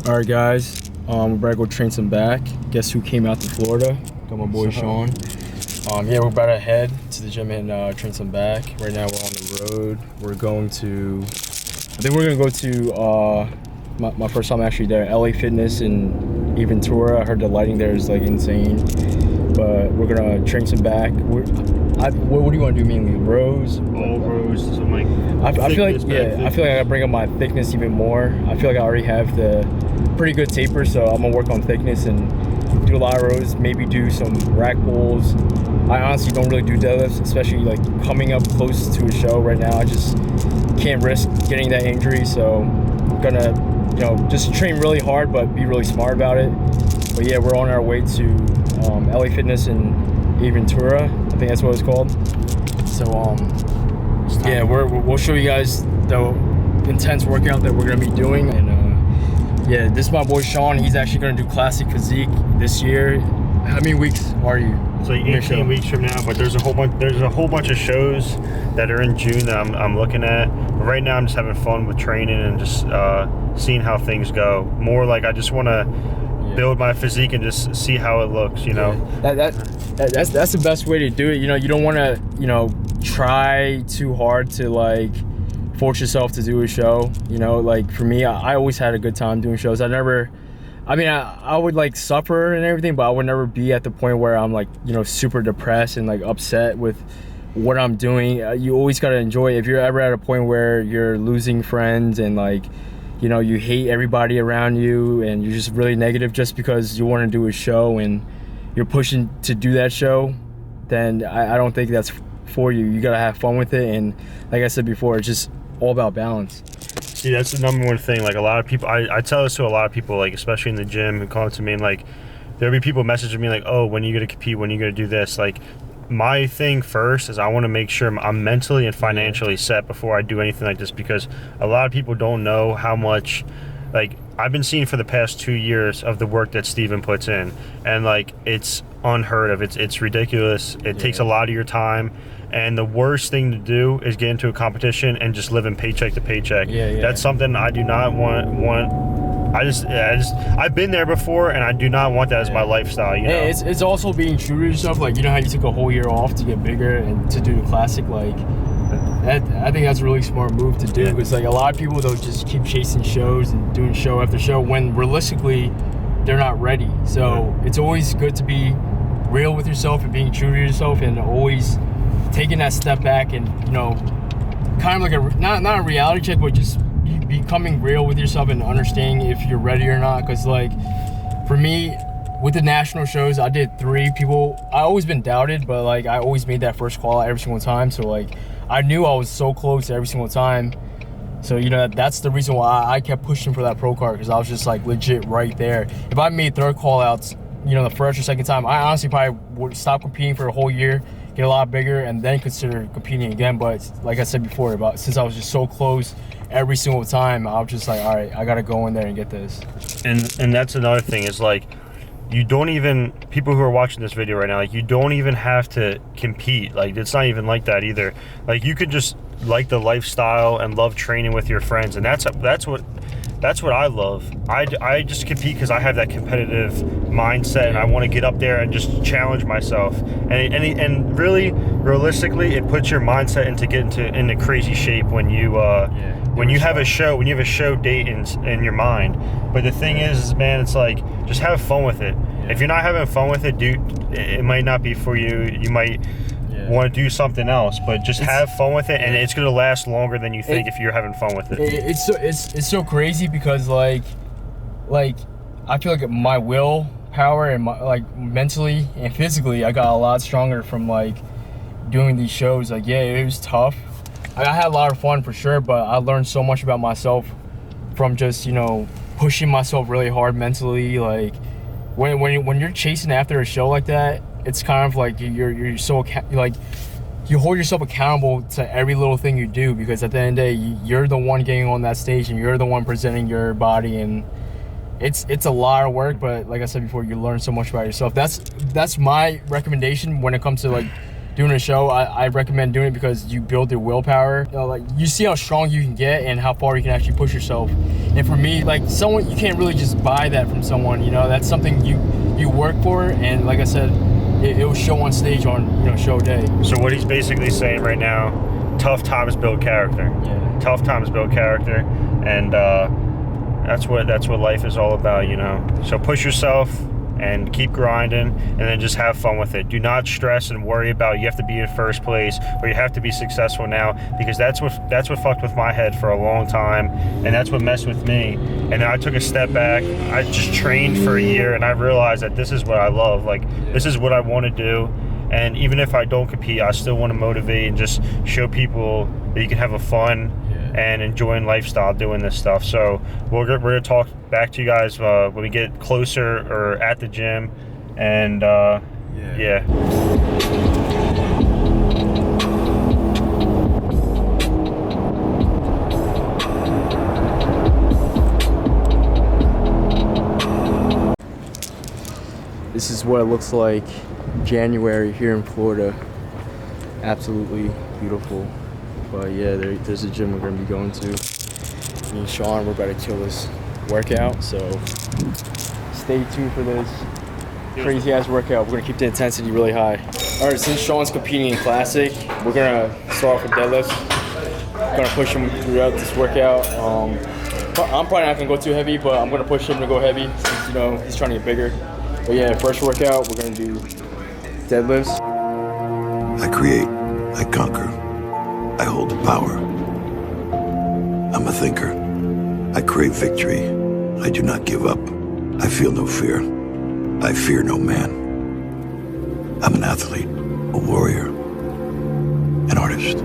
All right, guys. We're about to go train some back. Guess who came out to Florida? Got my boy Sean. Yeah, we're about to head to the gym and train some back. Right now, we're on the road. We're going to. I think we're gonna go to my first time actually there, LA Fitness in Ventura. I heard the lighting there is like insane. But we're gonna train some back. What do you want to do mainly? Rows? All rows. Some like. I feel like I gotta bring up my thickness even more. I feel like I already have the pretty good taper, so I'm gonna work on thickness and do a lot of rows. Maybe do some rack pulls. I honestly don't really do deadlifts, especially like coming up close to a show right now. I just can't risk getting that injury, so I'm gonna just train really hard but be really smart about it. But yeah, we're on our way to LA Fitness in Ventura. I think that's what it's called. So yeah, we'll show you guys the intense workout that we're gonna be doing. And yeah, this is my boy Sean. He's actually gonna do classic physique this year. How many weeks are you? It's like 18 weeks from now, but there's a whole bunch of shows that are in June that I'm looking at. But right now I'm just having fun with training and just seeing how things go. More like I just want to build my physique and just see how it looks, you know. That's the best way to do it. You don't want to try too hard to like force yourself to do a show. Like for me, I always had a good time doing shows. I would like suffer and everything, but I would never be at the point where I'm like super depressed and like upset with what I'm doing. You always got to enjoy it. If you're ever at a point where you're losing friends and like you hate everybody around you and you're just really negative just because you want to do a show and you're pushing to do that show, then I don't think that's for you. You gotta have fun with it, and like I said before, it's just all about balance. See, that's the number one thing. Like a lot of people, I tell this to a lot of people, like especially in the gym, and call it to me, and like there'll be people messaging me like, oh, when are you gonna compete? When are you gonna do this? Like my thing first is I want to make sure I'm mentally and financially set before I do anything like this, because a lot of people don't know how much, like I've been seeing for the past 2 years of the work that Steven puts in, and like it's unheard of. It's ridiculous. It takes a lot of your time, and the worst thing to do is get into a competition and just live in paycheck to paycheck. That's something I do not want. I've been there before, and I do not want that as my lifestyle. It's also being true to yourself. Like how you took a whole year off to get bigger and to do the classic. Like I think that's a really smart move to do, because like a lot of people, they'll just keep chasing shows and doing show after show when realistically they're not ready. So it's always good to be real with yourself and being true to yourself, and always taking that step back and kind of like a not a reality check, but just becoming real with yourself and understanding if you're ready or not. Because like for me with the national shows, I did 3 people. I always been doubted, but like I always made that first call out every single time. So like I knew I was so close every single time. So that's the reason why I kept pushing for that pro card, because I was just like legit right there. If I made 3rd call outs the first or second time, I honestly probably would stop competing for a whole year, get a lot bigger, and then consider competing again. But like I said before, since I was just so close every single time, I was just like, all right, I gotta go in there and get this. And that's another thing is like, you don't even, people who are watching this video right now, like you don't even have to compete. Like it's not even like that either. Like you could just like the lifestyle and love training with your friends, and that's what I love. I just compete because I have that competitive mindset, and I want to get up there and just challenge myself. And really, realistically, it puts your mindset into crazy shape when you have a show date in your mind. But the thing is, man, it's like just have fun with it. If you're not having fun with it, dude, it might not be for you. You might want to do something else, but just have fun with it, and it's gonna last longer than you think if you're having fun with it. It's so crazy because like I feel like my willpower and my, like mentally and physically, I got a lot stronger from like doing these shows. Like it was tough. I had a lot of fun for sure, but I learned so much about myself from just pushing myself really hard mentally. Like when you're chasing after a show like that, it's kind of like you're so like you hold yourself accountable to every little thing you do, because at the end of the day, you're the one getting on that stage and you're the one presenting your body, and it's a lot of work. But like I said before, you learn so much about yourself. That's my recommendation when it comes to like doing a show, I recommend doing it because you build your willpower. You know, like you see how strong you can get and how far you can actually push yourself. And for me, like someone, you can't really just buy that from someone, you know, that's something you work for. And like I said, it will show on stage on, you know, show day. So what he's basically saying right now, tough times build character. Yeah. Tough times build character. And that's what life is all about, you know. So push yourself and keep grinding, and then just have fun with it. Do not stress and worry about you have to be in first place or you have to be successful now, because that's what fucked with my head for a long time, and that's what messed with me. And then I took a step back. I just trained for a year, and I realized that this is what I love. Like, this is what I want to do. And even if I don't compete, I still want to motivate and just show people that you can have a fun and enjoying lifestyle doing this stuff. So we're gonna talk back to you guys when we get closer or at the gym. And yeah. This is what it looks like January here in Florida. Absolutely beautiful. But yeah, there's a gym we're gonna be going to. Me and Sean, we're about to kill this workout, so stay tuned for this crazy ass workout. We're gonna keep the intensity really high. All right, since Sean's competing in Classic, we're gonna start off with deadlifts. Gonna push him throughout this workout. I'm probably not gonna go too heavy, but I'm gonna push him to go heavy since, you know, he's trying to get bigger. But yeah, first workout, we're gonna do deadlifts. I create, I conquer, I hold the power. I'm a thinker. I crave victory. I do not give up. I feel no fear. I fear no man. I'm an athlete, a warrior, an artist.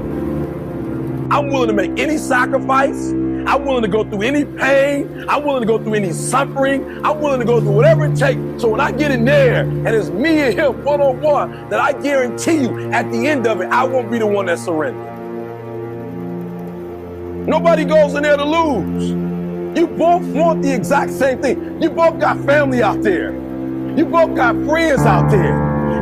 I'm willing to make any sacrifice. I'm willing to go through any pain. I'm willing to go through any suffering. I'm willing to go through whatever it takes. So when I get in there and it's me and him one-on-one, that I guarantee you at the end of it, I won't be the one that surrenders. Nobody goes in there to lose. You both want the exact same thing. You both got family out there. You both got friends out there.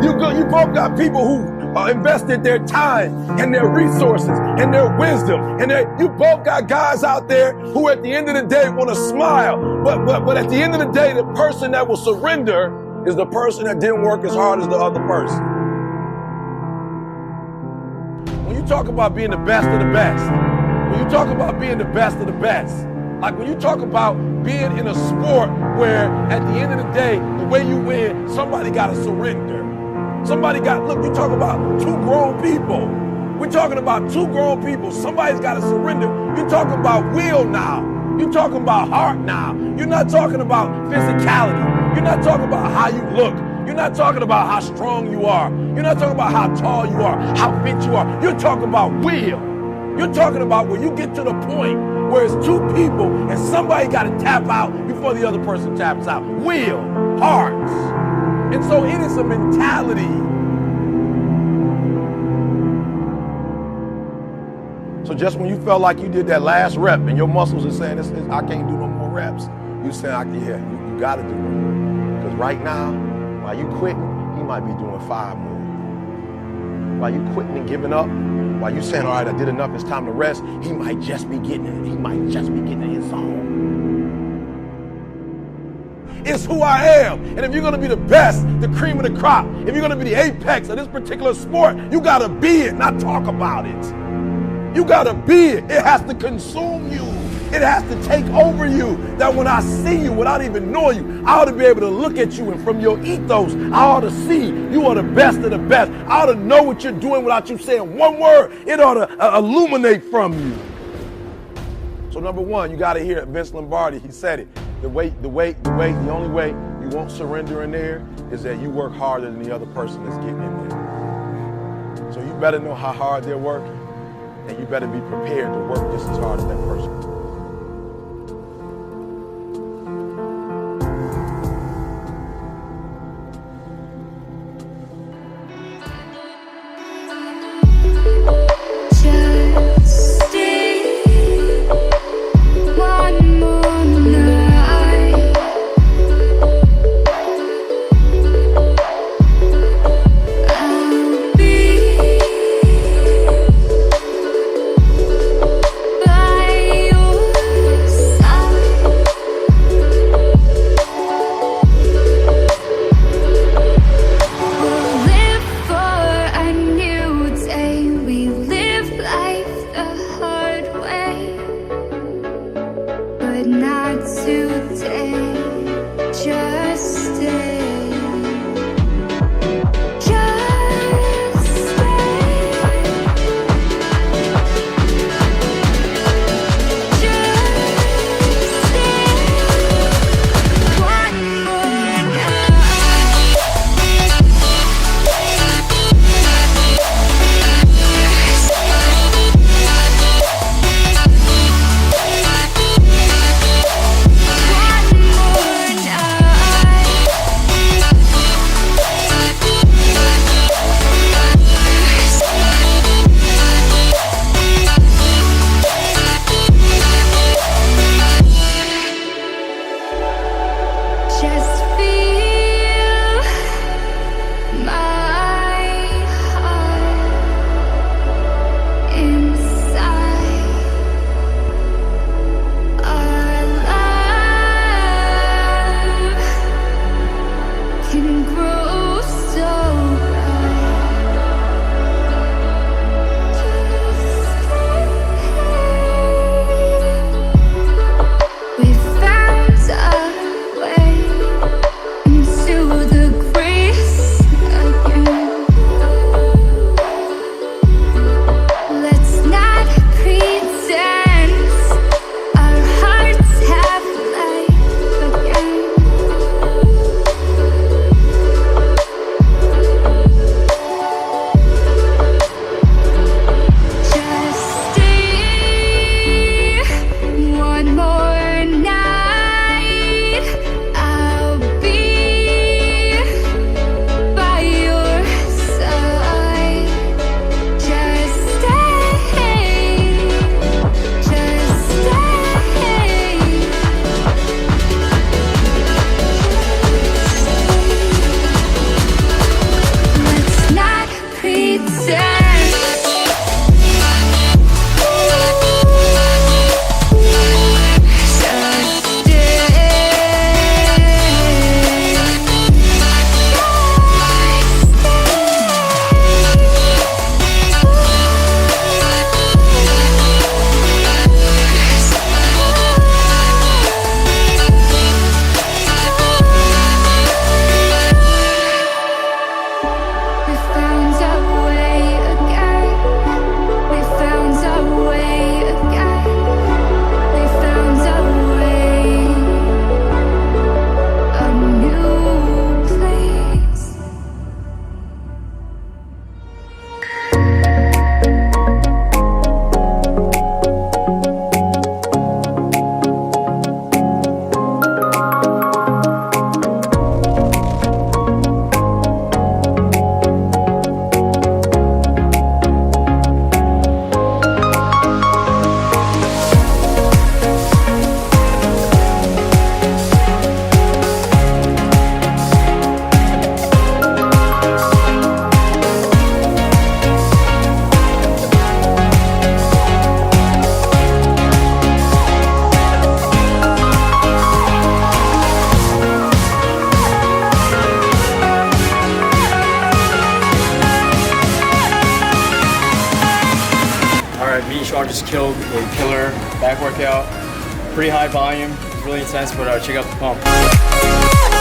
You both got people who invested their time and their resources and their wisdom. And you both got guys out there who at the end of the day want to smile. But at the end of the day, the person that will surrender is the person that didn't work as hard as the other person. When you talk about being the best of the best, when you talk about being the best of the best, like when you talk about being in a sport where at the end of the day, the way you win, somebody got to surrender. Look, you talk about two grown people. We're talking about two grown people. Somebody's got to surrender. You're talking about will now. You're talking about heart now. You're not talking about physicality. You're not talking about how you look. You're not talking about how strong you are. You're not talking about how tall you are, how fit you are. You're talking about will. You're talking about where you get to the point where it's two people and somebody got to tap out before the other person taps out. Will, hearts. And so it is a mentality. So just when you felt like you did that last rep and your muscles are saying, I can't do no more reps, you say, yeah, you got to do more. Because right now, while you quitting, he might be doing 5 more. While you quitting and giving up, while you saying, all right, I did enough, it's time to rest, he might just be getting it. He might just be getting in his zone. It's who I am. And if you're going to be the best, the cream of the crop, if you're going to be the apex of this particular sport, you got to be it, not talk about it. You got to be it. It has to consume you. It has to take over you. That when I see you without even knowing you, I ought to be able to look at you, and from your ethos, I ought to see you are the best of the best. I ought to know what you're doing without you saying one word. It ought to illuminate from you. So number one, you got to hear it. Vince Lombardi, he said it. The only way you won't surrender in there is that you work harder than the other person that's getting in there. So you better know how hard they're working, and you better be prepared to work just as hard as that person. but not today. Just stay. Gymshark just killed a killer back workout. Pretty high volume, really intense, but check out the pump.